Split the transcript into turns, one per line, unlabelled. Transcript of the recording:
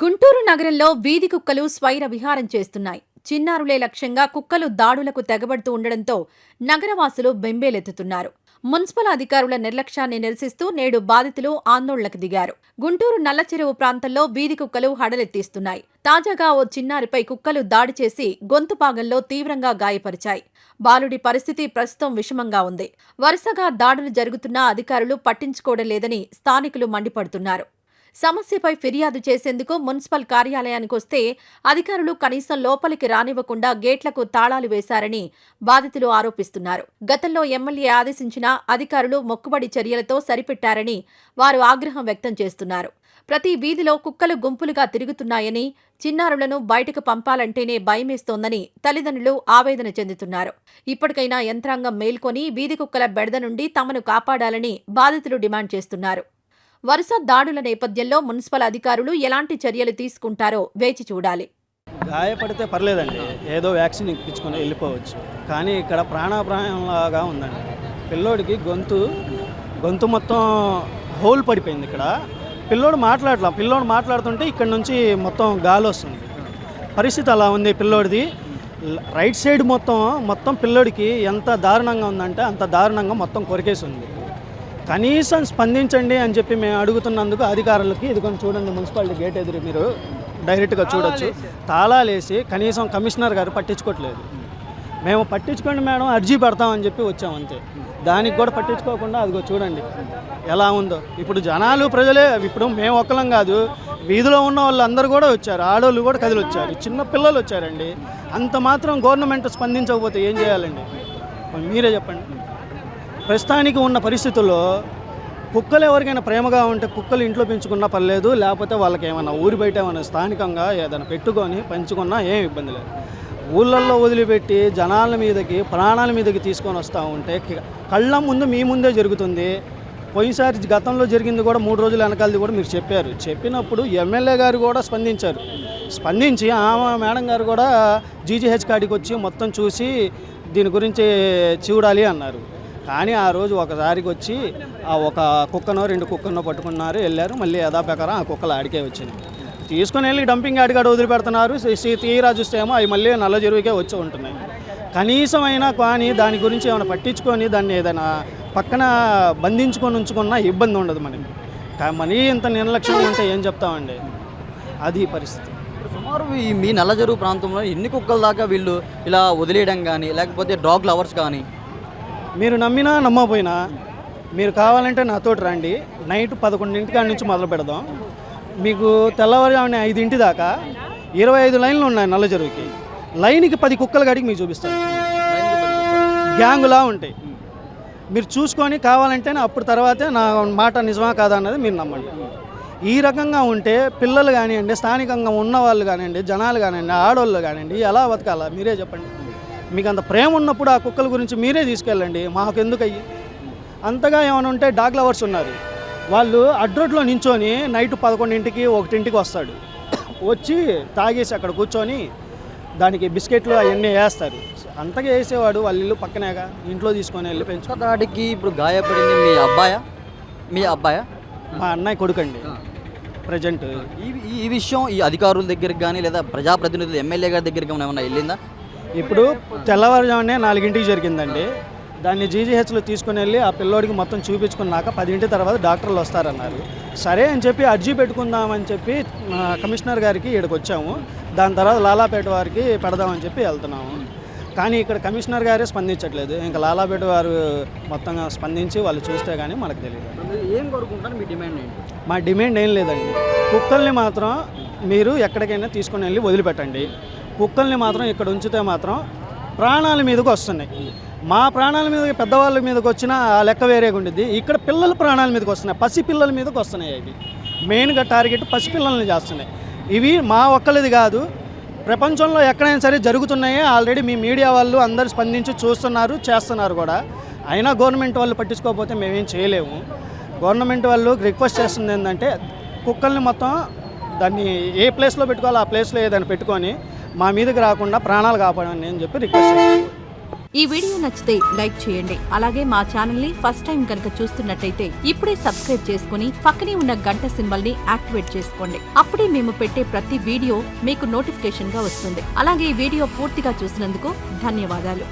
గుంటూరు నగరంలో వీధి కుక్కలు స్వైర విహారం చేస్తున్నాయి. చిన్నారులే లక్ష్యంగా కుక్కలు దాడులకు తెగబడుతూ ఉండడంతో నగరవాసులు బెంబేలెత్తుతున్నారు. మున్సిపల్ అధికారుల నిర్లక్ష్యాన్ని నిరసిస్తూ నేడు బాధితులు ఆందోళనకు దిగారు. గుంటూరు నల్లచెరువు ప్రాంతంలో వీధి కుక్కలు హడలెత్తిస్తున్నాయి. తాజాగా ఓ చిన్నారిపై కుక్కలు దాడి చేసి గొంతు భాగంలో తీవ్రంగా గాయపరిచాయి. బాలుడి పరిస్థితి ప్రస్తుతం విషమంగా ఉంది. వరుసగా దాడులు జరుగుతున్నా అధికారులు పట్టించుకోవడం లేదని స్థానికులు మండిపడుతున్నారు. సమస్యపై ఫిర్యాదు చేసేందుకు మున్సిపల్ కార్యాలయానికొస్తే అధికారులు కనీసం లోపలికి రానివ్వకుండా గేట్లకు తాళాలు వేశారని బాధితులు ఆరోపిస్తున్నారు. గతంలో ఎమ్మెల్యే ఆదేశించినా అధికారులు మొక్కుబడి చర్యలతో సరిపెట్టారని వారు ఆగ్రహం వ్యక్తం చేస్తున్నారు. ప్రతి వీధిలో కుక్కలు గుంపులుగా తిరుగుతున్నాయని, చిన్నారులను బయటకు పంపాలంటేనే భయమేస్తోందని తల్లిదండ్రులు ఆవేదన చెందుతున్నారు. ఇప్పటికైనా యంత్రాంగం మేల్కొని వీధి కుక్కల బెడద నుండి తమను కాపాడాలని బాధితులు డిమాండ్ చేస్తున్నారు. వరుస దాడుల నేపథ్యంలో మున్సిపల్ అధికారులు ఎలాంటి చర్యలు తీసుకుంటారో వేచి చూడాలి.
గాయపడితే పర్లేదండి, ఏదో వ్యాక్సిన్ ఇప్పించుకొని వెళ్ళిపోవచ్చు. కానీ ఇక్కడ ప్రాణాపాయంలాగా ఉందండి. పిల్లోడికి గొంతు మొత్తం హోల్ పడిపోయింది. ఇక్కడ పిల్లోడు మాట్లాడుతుంటే ఇక్కడ నుంచి మొత్తం గాలి వస్తుంది. పరిస్థితి అలా ఉంది పిల్లోడిది. రైట్ సైడ్ మొత్తం పిల్లోడికి ఎంత దారుణంగా ఉందంటే అంత దారుణంగా మొత్తం కొరికేసి ఉంది. కనీసం స్పందించండి అని చెప్పి మేము అడుగుతున్నందుకు అధికారులకి ఇది కొంచెం చూడండి, మున్సిపాలిటీ గేట్ ఎదురు మీరు డైరెక్ట్గా చూడొచ్చు, తాళాలేసి కనీసం కమిషనర్ గారు పట్టించుకోవట్లేదు. మేము పట్టించుకోండి మేడం, అర్జీ పెడతామని చెప్పి వచ్చాం అంతే. దానికి కూడా పట్టించుకోకుండా అదిగో చూడండి ఎలా ఉందో. ఇప్పుడు జనాలు ప్రజలే, ఇప్పుడు మేము ఒక్కలం కాదు, వీధిలో ఉన్న వాళ్ళు అందరూ కూడా వచ్చారు, ఆడవాళ్ళు కూడా కదిలి వచ్చారు, చిన్న పిల్లలు వచ్చారండి. అంత మాత్రం గవర్నమెంట్ స్పందించకపోతే ఏం చేయాలండి మీరే చెప్పండి. ప్రస్తుతానికి ఉన్న పరిస్థితుల్లో కుక్కలు ఎవరికైనా ప్రేమగా ఉంటే కుక్కలు ఇంట్లో పెంచుకున్నా పర్లేదు, లేకపోతే వాళ్ళకి ఏమైనా ఊరి బయట ఏమైనా స్థానికంగా ఏదైనా పెట్టుకొని పెంచుకున్నా ఏం ఇబ్బంది లేదు. ఊళ్ళల్లో వదిలిపెట్టి జనాల మీదకి ప్రాణాల మీదకి తీసుకొని వస్తూ ఉంటే కళ్ళ ముందు మీ ముందే జరుగుతుంది. పోయినసారి గతంలో జరిగింది కూడా 3 రోజుల వెనకాలది కూడా మీరు చెప్పారు. చెప్పినప్పుడు ఎమ్మెల్యే గారు కూడా స్పందించి ఆమె మేడం గారు కూడా జీజీహెచ్ కాడికి వచ్చి మొత్తం చూసి దీని గురించి చూడాలి అన్నారు. కానీ ఆ రోజు ఒకసారికి వచ్చి ఆ ఒక కుక్కనో 2 కుక్కనో పట్టుకున్నారు, వెళ్ళారు. మళ్ళీ యథాప్రకారం ఆ కుక్కలు ఆడికే వచ్చింది. తీసుకుని వెళ్ళి డంపింగ్ యార్డ్గాడ వదిలిపెడుతున్నారు. తీరా చూస్తే ఏమో అవి మళ్ళీ నల్ల చెరువుకే వచ్చి ఉంటున్నాయి. కనీసం అయినా కానీ దాని గురించి ఏమైనా పట్టించుకొని దాన్ని ఏదైనా పక్కన బంధించుకొని ఉంచుకున్నా ఇబ్బంది ఉండదు మనకి. మరీ ఇంత నిర్లక్ష్యం ఉంటే ఏం చెప్తామండి, అది పరిస్థితి.
సుమారు మీ నల్ల చెరువు ప్రాంతంలో ఎన్ని కుక్కల దాకా వీళ్ళు ఇలా వదిలేయడం కానీ, లేకపోతే డాగ్ లవర్స్ కానీ?
మీరు నమ్మినా నమ్మకపోయినా మీరు కావాలంటే నాతోటి రండి. నైట్ 11 కాడి నుంచి మొదలు పెడదాం. మీకు తెల్లవారుజామున 5 దాకా 25 లైన్లు ఉన్నాయి నల్ల చెరువుకి. లైన్కి 10 కుక్కల కాడికి మీకు చూపిస్తాను, గ్యాంగులా ఉంటాయి. మీరు చూసుకొని కావాలంటే అప్పుడు తర్వాతే నా మాట నిజమా కాదా అన్నది మీరు నమ్మండి. ఈ రకంగా ఉంటే పిల్లలు కానివ్వండి, స్థానికంగా ఉన్న వాళ్ళు కానివ్వండి, జనాలు కానివ్వండి, ఆడవాళ్ళు కానివ్వండి ఎలా బతకాలా మీరే చెప్పండి. మీకు అంత ప్రేమ ఉన్నప్పుడు ఆ కుక్కల గురించి మీరే తీసుకెళ్ళండి, మాకు ఎందుకు అయ్యి. అంతగా ఏమైనా ఉంటే డాగ్ లవర్స్ ఉన్నారు, వాళ్ళు అడ్రోడ్లో నించొని నైట్ 11కి 1కి వస్తాడు, వచ్చి తాగేసి అక్కడ కూర్చొని దానికి బిస్కెట్లు అవన్నీ వేస్తారు. అంతగా వేసేవాడు వాళ్ళ ఇల్లు పక్కనేగా, ఇంట్లో తీసుకొని వెళ్ళి
దాడికి ఇప్పుడు గాయపడింది మీ అబ్బాయా?
మా అన్నయ్య కొడుకండి ప్రజెంట్.
ఈ విషయం ఈ అధికారుల దగ్గరికి కానీ లేదా ప్రజాప్రతినిధులు ఎమ్మెల్యే గారి దగ్గరికి ఏమైనా వెళ్ళిందా?
ఇప్పుడు తెల్లవారుజామునే 4కి జరిగిందండి. దాన్ని జీజీహెచ్లో తీసుకుని వెళ్ళి ఆ పిల్లోడికి మొత్తం చూపించుకున్నాక 10 తర్వాత డాక్టర్లు వస్తారన్నారు. సరే అని చెప్పి అర్జీ పెట్టుకుందామని చెప్పి కమిషనర్ గారికి ఇక్కడికి వచ్చాము. దాని తర్వాత లాలాపేట వారికి పెడదామని చెప్పి వెళ్తున్నాము. కానీ ఇక్కడ కమిషనర్ గారే స్పందించట్లేదు. ఇంకా లాలాపేట వారు మొత్తంగా స్పందించి వాళ్ళు చూస్తే కానీ మనకు తెలియదు.
ఏం కోరుకుంటారు, మీ డిమాండ్ ఏంటి?
మా డిమాండ్ ఏం లేదండి, కుక్కల్ని మాత్రం మీరు ఎక్కడికైనా తీసుకుని వెళ్ళి వదిలిపెట్టండి. కుక్కల్ని మాత్రం ఇక్కడ ఉంచితే మాత్రం ప్రాణాల మీదకి వస్తున్నాయి. మా ప్రాణాల మీదకి పెద్దవాళ్ళ మీదకి వచ్చినా ఆ లెక్క వేరేగా ఉండిద్ది. ఇక్కడ పిల్లల ప్రాణాల మీదకి వస్తున్నాయి, పసిపిల్లల మీదకి వస్తున్నాయి. అవి మెయిన్గా టార్గెట్ పసిపిల్లల్ని చేస్తున్నాయి. ఇవి మా ఒక్కరిది కాదు, ప్రపంచంలో ఎక్కడైనా సరే జరుగుతున్నాయి. ఆల్రెడీ మీ మీడియా వాళ్ళు అందరూ స్పందించి చూస్తున్నారు, చేస్తున్నారు కూడా. అయినా గవర్నమెంట్ వాళ్ళు పట్టించుకోకపోతే మేమేం చేయలేము. గవర్నమెంట్ వాళ్ళు రిక్వెస్ట్ చేస్తుంది ఏంటంటే కుక్కల్ని మొత్తం దాన్ని ఏ ప్లేస్లో పెట్టుకోవాలో ఆ ప్లేస్లో ఏదైనా పెట్టుకొని మా మీదకి రాకుండా ప్రాణాలు కాపాడండి అని చెప్పి రిక్వెస్ట్ చేస్తాను.
ఈ వీడియో నచ్చితే లైక్ చేయండి. అలాగే మా ఛానల్ ని ఫస్ట్ టైం కనుక చూస్తున్నట్టయితే ఇప్పుడే సబ్స్క్రైబ్ చేసుకుని పక్కనే ఉన్న గంట సింబల్ ని యాక్టివేట్ చేసుకోండి. అప్పుడే మేము పెట్టే ప్రతి వీడియో మీకు నోటిఫికేషన్ గా వస్తుంది. అలాగే ఈ వీడియో పూర్తిగా చూసినందుకు ధన్యవాదాలు.